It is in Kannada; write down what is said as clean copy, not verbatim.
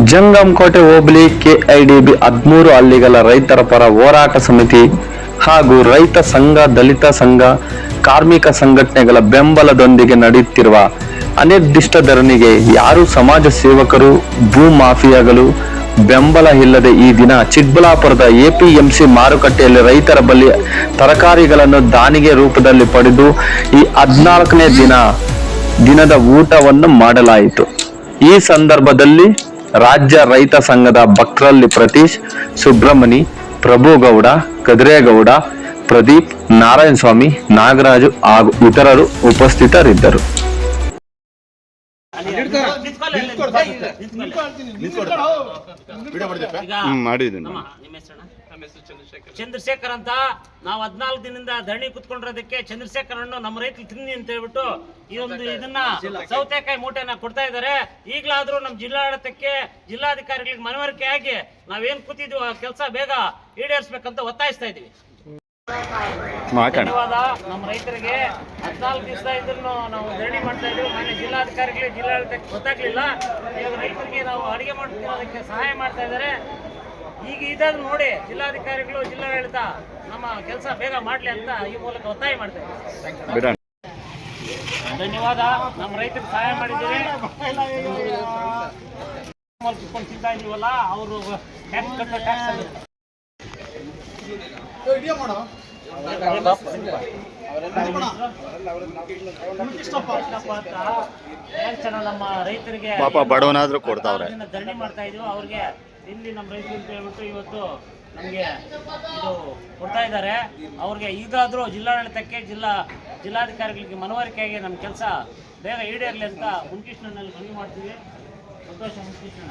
ಜಂಗಮಕೋಟೆ ಹೋಬಳಿ ಕೆಐಡಿಬಿ 13 ಹಳ್ಳಿಗಳ ರೈತರ ಪರ ಹೋರಾಟ ಸಮಿತಿ ಹಾಗೂ ರೈತ ಸಂಘ, ದಲಿತ ಸಂಘ, ಕಾರ್ಮಿಕ ಸಂಘಟನೆಗಳ ಬೆಂಬಲದೊಂದಿಗೆ ನಡೆಯುತ್ತಿರುವ ಅನಿರ್ದಿಷ್ಟ ಧರಣಿಗೆ ಯಾರು ಸಮಾಜ ಸೇವಕರು, ಭೂ ಮಾಫಿಯಾಗಳು ಬೆಂಬಲ ಇಲ್ಲದೆ ಈ ದಿನ ಚಿಕ್ಕಬಳ್ಳಾಪುರದ ಎಪಿಎಂಸಿ ಮಾರುಕಟ್ಟೆಯಲ್ಲಿ ರೈತರ ಬಳಿ ತರಕಾರಿಗಳನ್ನು ದಾನಿಗೆ ರೂಪದಲ್ಲಿ ಪಡೆದು ಈ 14ನೇ ದಿನದ ಊಟವನ್ನು ಮಾಡಲಾಯಿತು. ಈ ಸಂದರ್ಭದಲ್ಲಿ ರಾಜ್ಯ ರೈತ ಸಂಘದ ಭಕ್ರಳ್ಳಿ ಪ್ರತೀಶ್, ಸುಬ್ರಹ್ಮಣಿ, ಪ್ರಭುಗೌಡ, ಕದ್ರೇಗೌಡ, ಪ್ರದೀಪ್, ನಾರಾಯಣಸ್ವಾಮಿ, ನಾಗರಾಜು ಹಾಗೂ ಇತರರು ಉಪಸ್ಥಿತರಿದ್ದರು. ಚಂದ್ರಶೇಖರ್ ಅಂತ ನಾವು 14 ದಿನದಿಂದ ಧರಣಿ ಕುತ್ಕೊಂಡಿರೋದಕ್ಕೆ ಚಂದ್ರಶೇಖರ್ ಹಣ್ಣು ನಮ್ಮ ರೈತರು ತಿನ್ನಿ ಅಂತ ಹೇಳ್ಬಿಟ್ಟು ಈ ಒಂದು ಇದನ್ನ ಸೌತೆಕಾಯಿ ಮೂಟೆನ ಕೊಡ್ತಾ ಇದ್ದಾರೆ. ಈಗಲಾದ್ರೂ ನಮ್ಮ ಜಿಲ್ಲಾಡಳಿತಕ್ಕೆ, ಜಿಲ್ಲಾಧಿಕಾರಿಗಳಿಗೆ ಮನವರಿಕೆ ಆಗಿ ನಾವೇನ್ ಕೂತಿದ್ವಿ ಆ ಕೆಲಸ ಬೇಗ ಈಡೇರಿಸಬೇಕಂತ ಒತ್ತಾಯಿಸ್ತಾ ಇದೀವಿ. ಧನ್ಯವಾದ. ನಮ್ಮ ರೈತರಿಗೆ 14 ದಿವಸ ಇದ್ರು ನಾವು ಧರಣಿ ಮಾಡ್ತಾ ಇದ್ವಿ. ಮಾನ್ಯ ಜಿಲ್ಲಾಧಿಕಾರಿಗಳಿಗೆ, ಜಿಲ್ಲಾಡಳಿತಕ್ಕೆ ಗೊತ್ತಾಗ್ಲಿಲ್ಲ. ಈಗ ರೈತರಿಗೆ ನಾವು ಅಡಿಗೆ ಮಾಡೋದಕ್ಕೆ ಸಹಾಯ ಮಾಡ್ತಾ ಇದ್ದಾರೆ. ಈಗ ಇದನ್ನು ನೋಡಿ ಜಿಲ್ಲಾಧಿಕಾರಿಗಳು, ಜಿಲ್ಲಾಡಳಿತ ನಮ್ಮ ಕೆಲಸ ಬೇಗ ಮಾಡ್ಲಿ ಅಂತ ಈ ಮೂಲಕ ಒತ್ತಾಯ ಮಾಡ್ತಾ ಇದ್ದಾರೆ. ಧನ್ಯವಾದ. ನಮ್ಮ ರೈತರಿಗೆ ಸಹಾಯ ಮಾಡಿದ್ದೀವಿ. ತಿಂತಾ ಇದೀವಲ್ಲ, ಅವರು ಟ್ಯಾಕ್ಸ್ ಕಟ್ಟೋ ಟ್ಯಾಕ್ಸ್ ನಮ್ಮ ರೈತರಿಗೆ ಬಡವನಾದ್ರೂ ಕೊಡ್ತಾವ್ರೆ. ಧರಣಿ ಮಾಡ್ತಾ ಇದೀವಿ. ಅವ್ರಿಗೆ ಇಲ್ಲಿ ನಮ್ಮ ರೈತರು ಅಂತ ಹೇಳ್ಬಿಟ್ಟು ಇವತ್ತು ನಮಗೆ ಇದು ಕೊಡ್ತಾ ಇದ್ದಾರೆ. ಅವ್ರಿಗೆ ಈಗಾದರೂ ಜಿಲ್ಲಾಡಳಿತಕ್ಕೆ, ಜಿಲ್ಲಾಧಿಕಾರಿಗಳಿಗೆ ಮನವರಿಕೆಯಾಗಿ ನಮ್ಮ ಕೆಲಸ ಬೇಗ ಈಡೇರಲಿ ಅಂತ ಮುನ್ಕೃಷ್ಣನಲ್ಲಿ ಮನವಿ ಮಾಡ್ತೀವಿ. ಸಂತೋಷ ಮುನ್ಕೃಷ್ಣ.